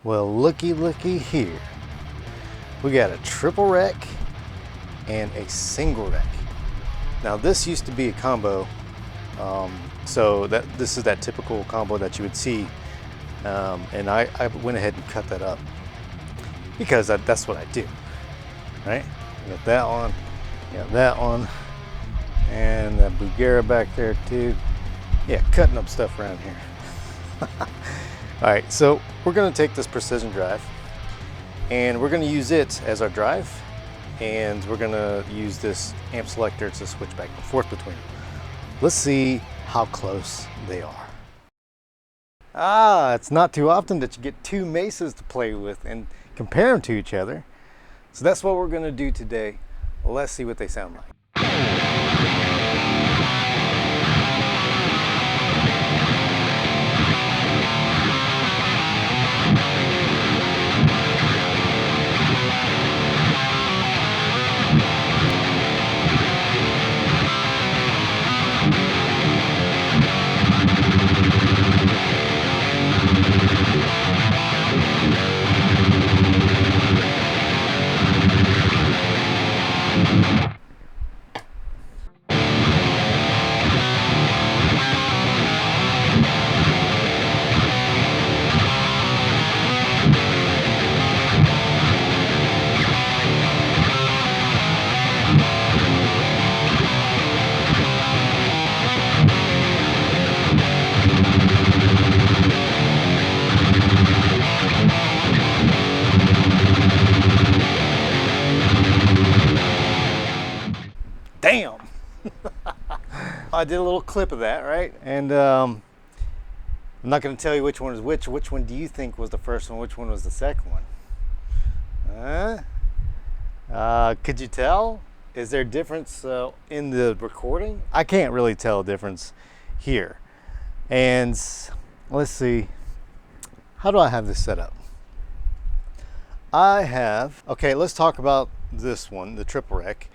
Well, looky here. We got a triple rec and a single rec. Now this used to be a combo, so this is that typical combo that you would see, and I went ahead and cut that up because that's what I do, right? You got that one, you got that one, and that Bugera back there too. Yeah, cutting up stuff around here. All right, so we're gonna take this precision drive and we're gonna use it as our drive, and we're gonna use this amp selector to switch back and forth between them. Let's see how close they are. It's not too often that you get two Mesas to play with and compare them to each other. So that's what we're gonna do today. Let's see what they sound like. Damn! I did a little clip of that, right? And I'm not going to tell you which one is which. Which one do you think was the first one? Which one was the second one? Could you tell? Is there a difference in the recording? I can't really tell a difference here. And let's see. How do I have this set up? Okay, let's talk about this one, the triple rec.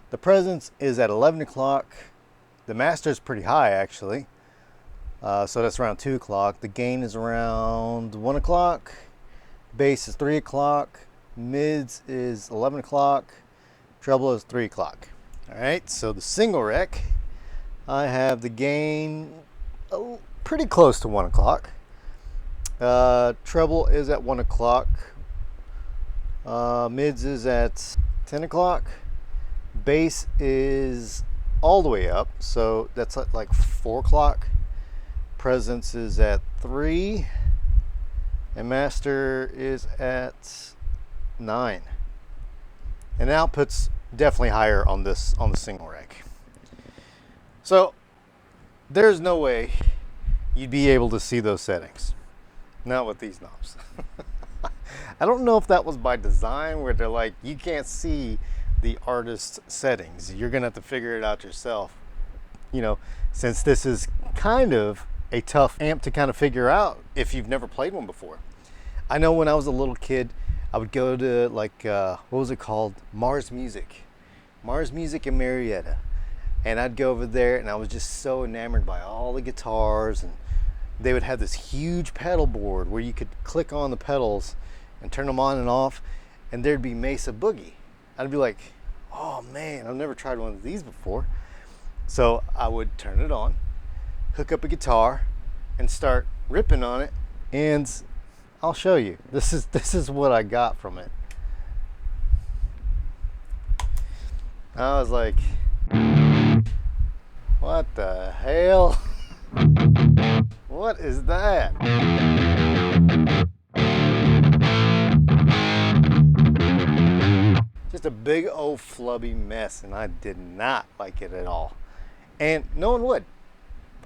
The presence is at 11 o'clock. The master is pretty high actually. So that's around 2 o'clock. The gain is around 1 o'clock. Bass is 3 o'clock. Mids is 11 o'clock. Treble is 3 o'clock. All right, so the single rec, I have the gain pretty close to 1 o'clock. Treble is at 1 o'clock. Mids is at 10 o'clock. Bass is all the way up, so that's like 4 o'clock. Presence is at 3, and master is at 9. And output's definitely higher on the single rec. So there's no way you'd be able to see those settings, not with these knobs. I don't know if that was by design, where they're like, you can't see the artist's settings, you're gonna have to figure it out yourself, you know, since this is kind of a tough amp to kind of figure out if you've never played one before. I know when I was a little kid, I would go to like what was it called, Mars Music in Marietta, and I'd go over there and I was just so enamored by all the guitars, and they would have this huge pedal board where you could click on the pedals and turn them on and off, and there'd be Mesa Boogie. I'd be like, oh man, I've never tried one of these before. So I would turn it on, hook up a guitar, and start ripping on it, and I'll show you. This is what I got from it. I was like, what the hell? What is that? Just a big old flubby mess, and I did not like it at all. And no one would.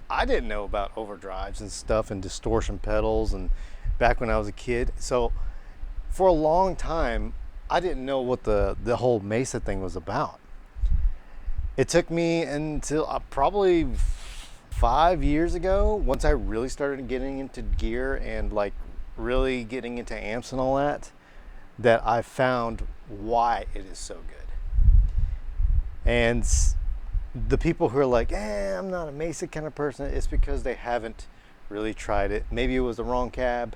I didn't know about overdrives and stuff and distortion pedals, and back when I was a kid. So for a long time, I didn't know what the whole Mesa thing was about. It took me until probably 5 years ago, once I really started getting into gear and like really getting into amps and all that I found why it is so good. And the people who are like, I'm not a Mesa kind of person, it's because they haven't really tried it. Maybe it was the wrong cab.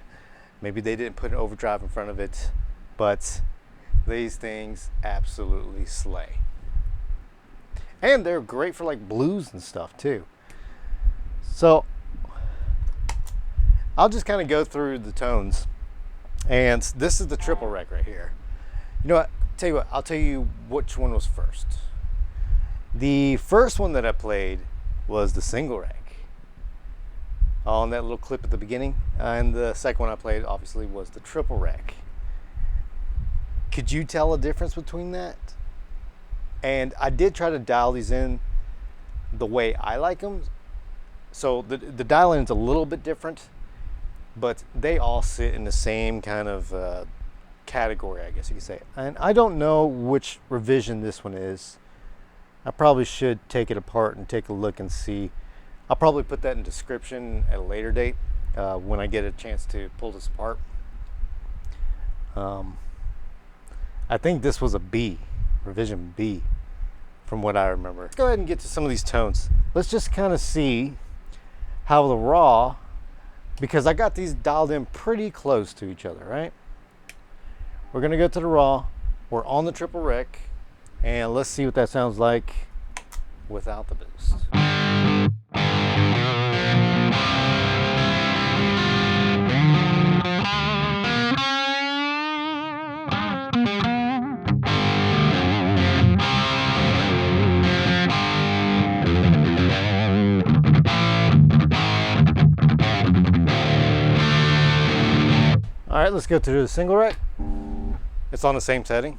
Maybe they didn't put an overdrive in front of it, but these things absolutely slay. And they're great for like blues and stuff too. So I'll just kind of go through the tones. And this is the triple rec right here. You know what? Tell you what, I'll tell you which one was first. The first one that I played was the single rec on that little clip at the beginning. And the second one I played obviously was the triple rec. Could you tell a difference between that? And I did try to dial these in the way I like them. So the dial-in is a little bit different, but they all sit in the same kind of category, I guess you could say. And I don't know which revision this one is. I probably should take it apart and take a look and see. I'll probably put that in description at a later date when I get a chance to pull this apart. I think this was a B, revision B, from what I remember. Let's go ahead and get to some of these tones. Let's just kind of see how the raw, because I got these dialed in pretty close to each other, right? We're gonna go to the raw. We're on the triple rec, and let's see what that sounds like without the boost. All right, let's go to the single rec. It's on the same setting.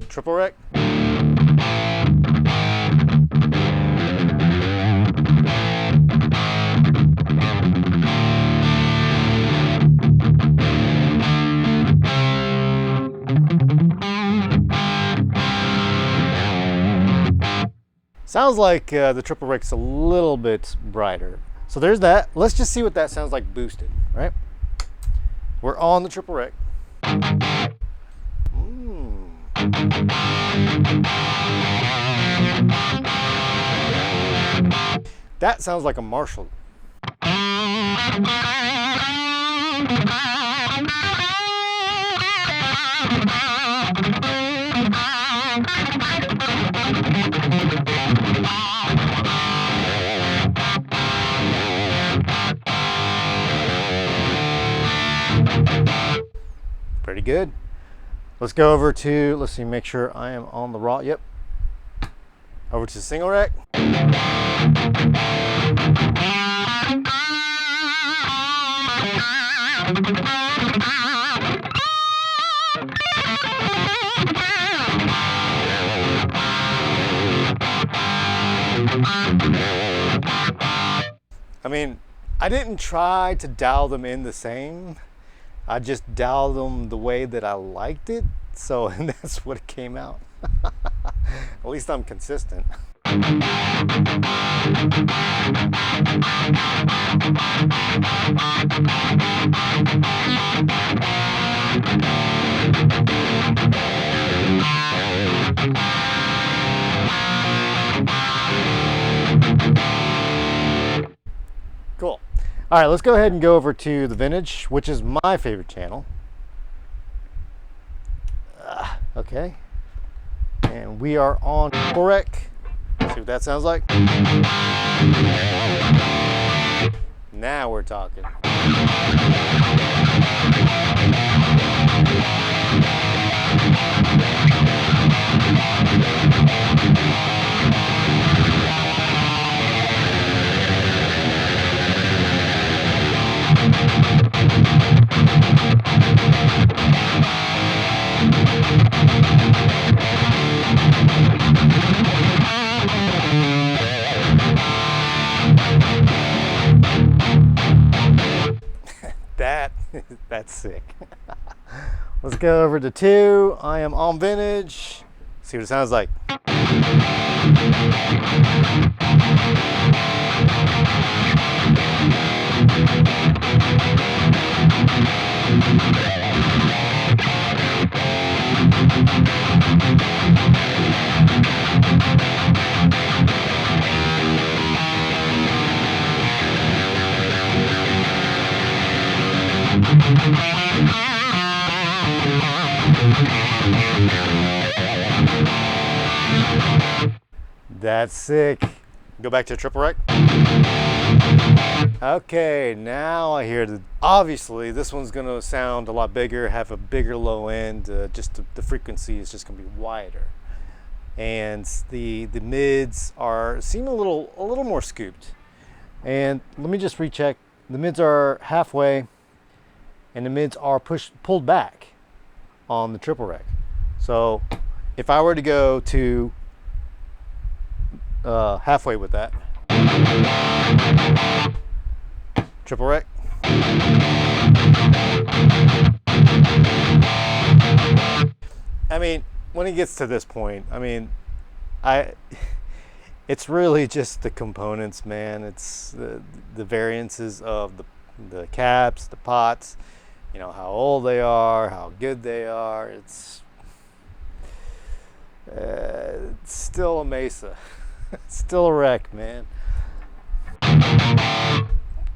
Triple rec. Sounds like the triple rec's a little bit brighter. So there's that. Let's just see what that sounds like boosted, right? We're on the triple rec. That sounds like a Marshall. Pretty good. Let's go over to, let's see, make sure I am on the raw. Yep. Over to single rec. I mean, I didn't try to dial them in the same. I just dialed them the way that I liked it. So, and that's what came out. At least I'm consistent. Cool. All right, let's go ahead and go over to the vintage, which is my favorite channel. Okay. And we are on rec. See what that sounds like. Now we're talking. That's sick. Let's go over to 2. I am on vintage. See what it sounds like. That's sick. Go back to triple rec. Okay, now I hear the, obviously this one's gonna sound a lot bigger, have a bigger low end, just the frequency is just gonna be wider. And the mids seem a little more scooped. And let me just recheck. The mids are halfway and the mids are pulled back on the triple rec. So if I were to go to halfway with that, triple rec, I mean, when it gets to this point, I mean, it's really just the components, man. It's the variances of the caps, the pots, you know, how old they are, how good they are. It's still a Mesa. It's still a wreck, man.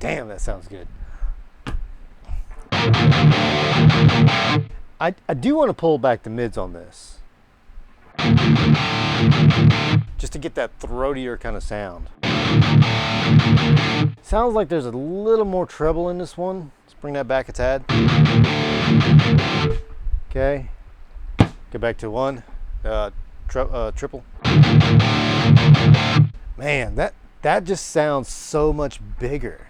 Damn, that sounds good. I do want to pull back the mids on this, just to get that throatier kind of sound. Sounds like there's a little more treble in this one. Let's bring that back a tad. Okay, go back to one, triple. Man, that just sounds so much bigger.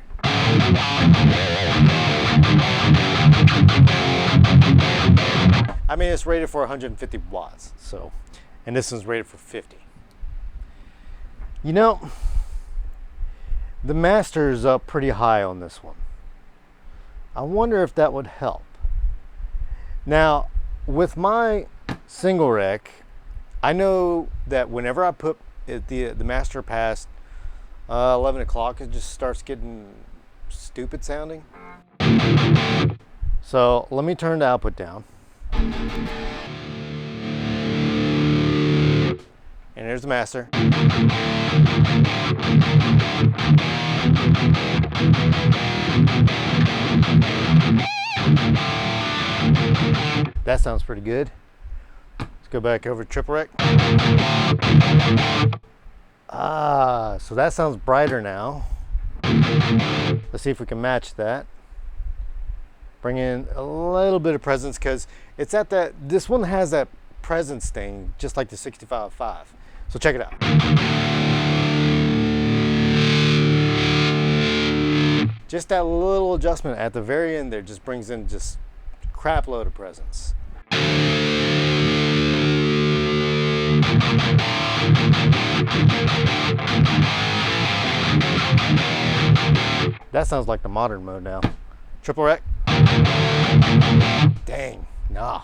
I mean, it's rated for 150 watts, so, and this one's rated for 50. You know, the master is up pretty high on this one. I wonder if that would help. Now, with my single rec, I know that whenever I put the master past 11 o'clock, it just starts getting stupid sounding. So let me turn the output down. And there's the master. That sounds pretty good. Let's go back over to triple rec. So that sounds brighter now. Let's see if we can match that. Bring in a little bit of presence, because it's at that, this one has that presence thing just like the 65.5. So check it out. Just that little adjustment at the very end there just brings in just a crap load of presence. That sounds like the modern mode now. Triple rec. Dang, nah.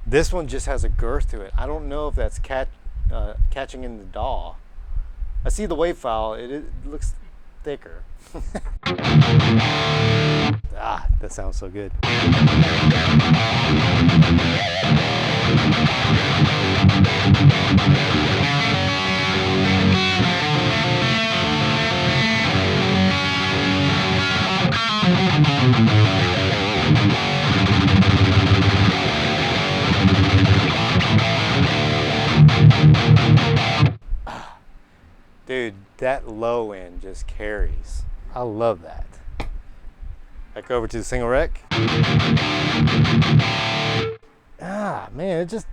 This one just has a girth to it. I don't know if that's catching in the DAW. I see the wave file, it looks thicker. That sounds so good. Dude, that low end just carries. I love that. Back over to the single rec. Man, it just,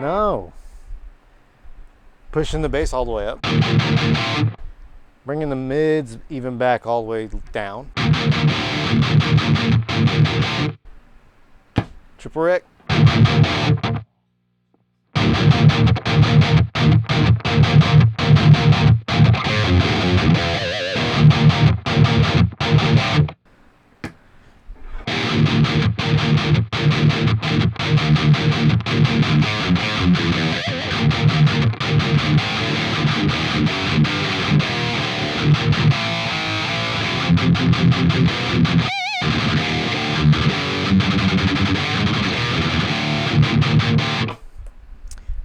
no. Pushing the bass all the way up. Bringing the mids even back all the way down. Triple rec.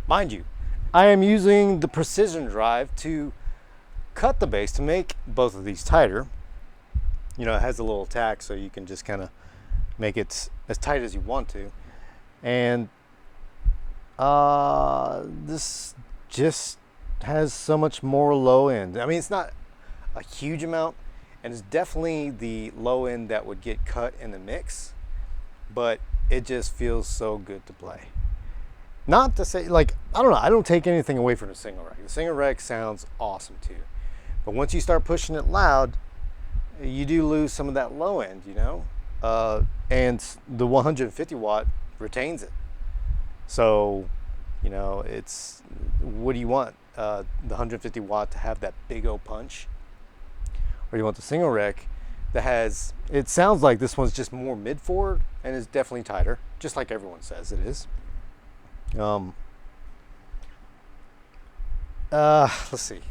Mind you, I am using the precision drive to cut the bass to make both of these tighter. You know, it has a little tack so you can just kind of make it as tight as you want to. And this just has so much more low end. I mean, it's not a huge amount, and it's definitely the low end that would get cut in the mix, but it just feels so good to play. Not to say, like, I don't know, I don't take anything away from the single rec. The single rec sounds awesome too, but once you start pushing it loud, you do lose some of that low end, you know, and the 150 watt retains it. So, you know, it's, what do you want? The 150 watt to have that big old punch? Or you want the single rec that has, it sounds like this one's just more mid forward and is definitely tighter, just like everyone says it is. Let's see.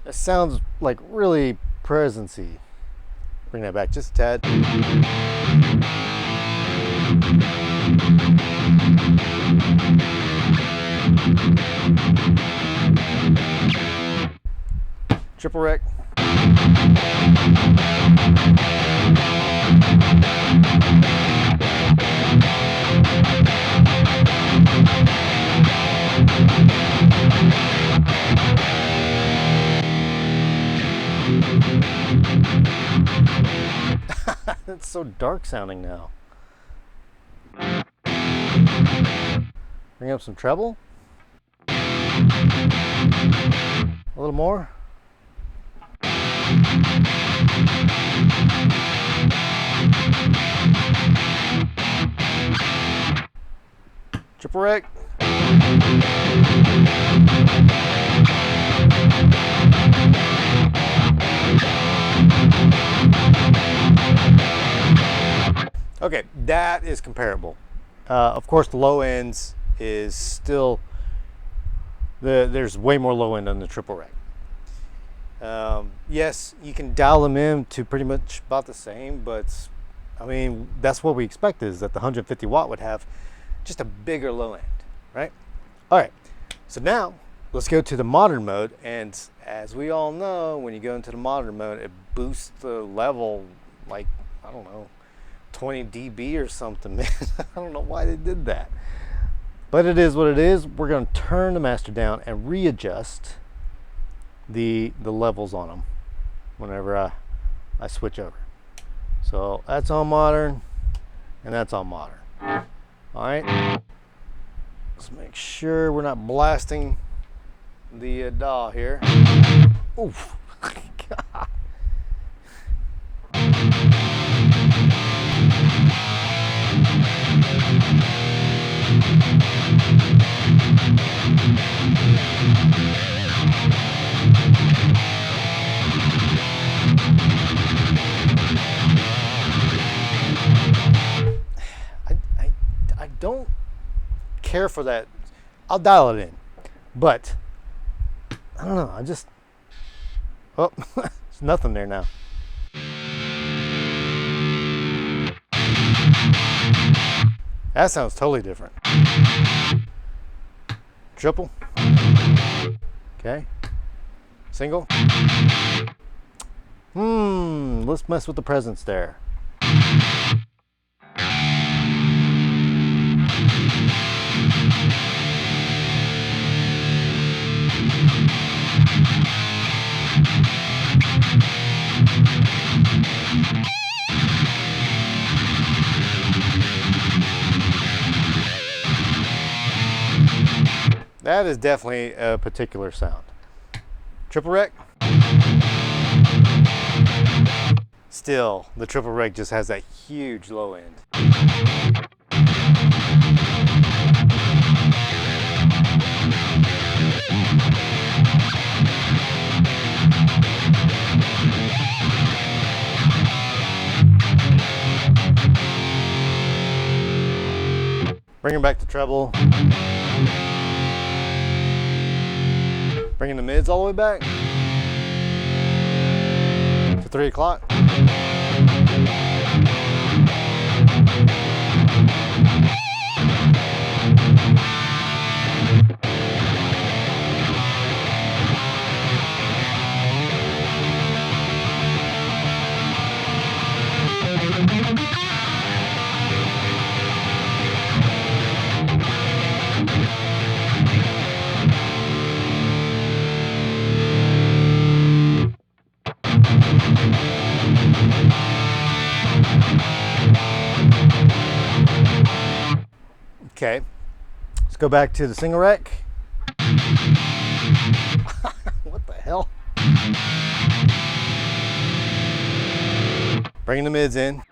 It sounds like really presence-y. Bring that back just a tad. Triple rec. It's so dark sounding now. Bring up some treble. A little more. Triple rec. Okay, that is comparable. Of course, the low ends is still, there's way more low end on the triple rec. Yes, you can dial them in to pretty much about the same, but I mean, that's what we expect, is that the 150 watt would have just a bigger low end, right? All right, so now let's go to the modern mode. And as we all know, when you go into the modern mode, it boosts the level like, I don't know, 20 dB or something, man. I don't know why they did that, but it is what it is. We're going to turn the master down and readjust the levels on them whenever I switch over. So that's on modern and that's on modern. All right, let's make sure we're not blasting the DAW here. Oof. God. I don't care for that. I'll dial it in, but I don't know. I just, oh, there's nothing there now. That sounds totally different. Triple. Okay. Single. Let's mess with the presence there. That is definitely a particular sound. Triple rec. Still, the triple rec just has that huge low end. Bringing back the treble. Bringing the mids all the way back to 3 o'clock. Okay, let's go back to the single rec. What the hell? Bringing the mids in.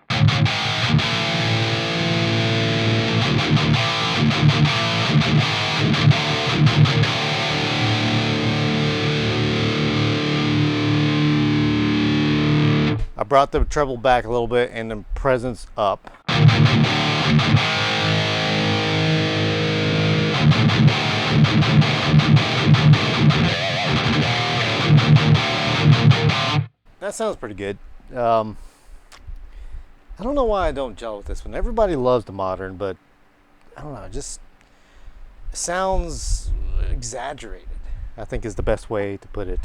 I brought the treble back a little bit and the presence up. That sounds pretty good. I don't know why I don't gel with this one. Everybody loves the modern, but I don't know, it just sounds exaggerated, I think is the best way to put it.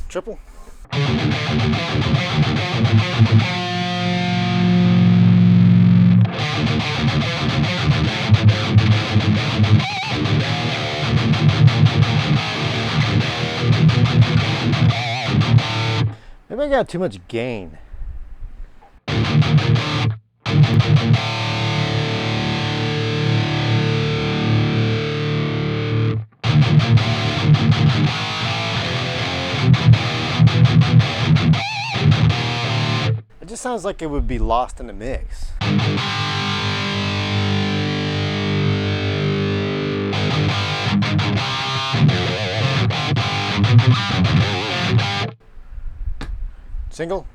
Triple. Maybe I got too much gain. It just sounds like it would be lost in the mix. Single.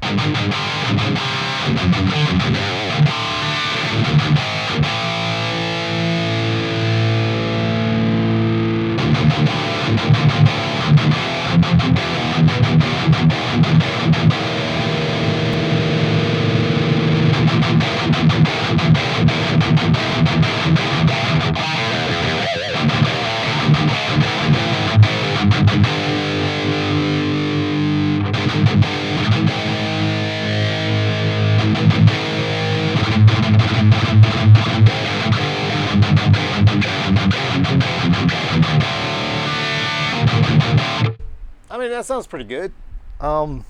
I mean, that sounds pretty good. I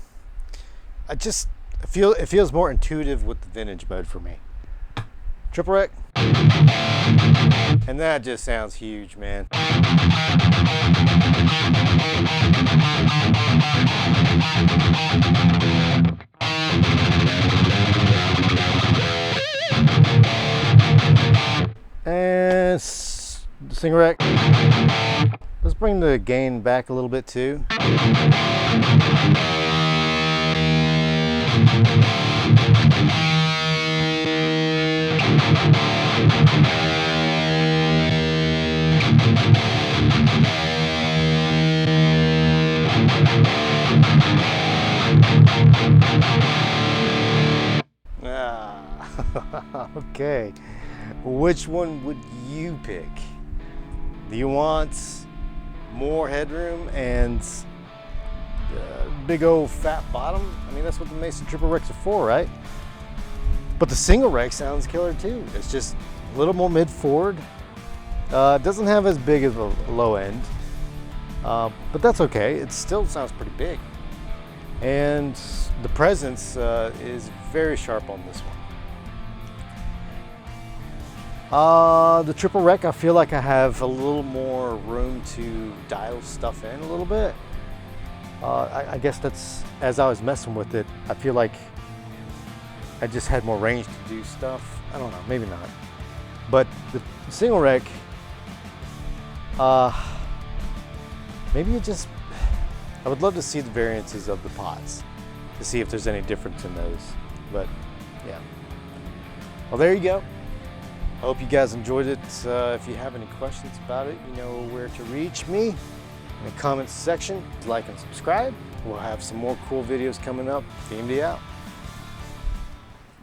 just feel it feels more intuitive with the vintage mode for me. Triple rec. And that just sounds huge, man. And single rec. Let's bring the gain back a little bit too. Okay. Which one would you pick? Do you want more headroom and big old fat bottom? I mean, that's what the Mesa triple recs are for, right? But the single rec sounds killer too. It's just a little more mid forward. It doesn't have as big of a low end, but that's okay. It still sounds pretty big. And the presence is very sharp on this one. The triple rec, I feel like I have a little more room to dial stuff in a little bit. I guess that's, as I was messing with it, I feel like I just had more range to do stuff. I don't know, maybe not. But the single rec, maybe it just, I would love to see the variances of the pots to see if there's any difference in those. But yeah. Well, there you go. I hope you guys enjoyed it. If you have any questions about it, you know where to reach me in the comments section. Like and subscribe. We'll have some more cool videos coming up. DMD out.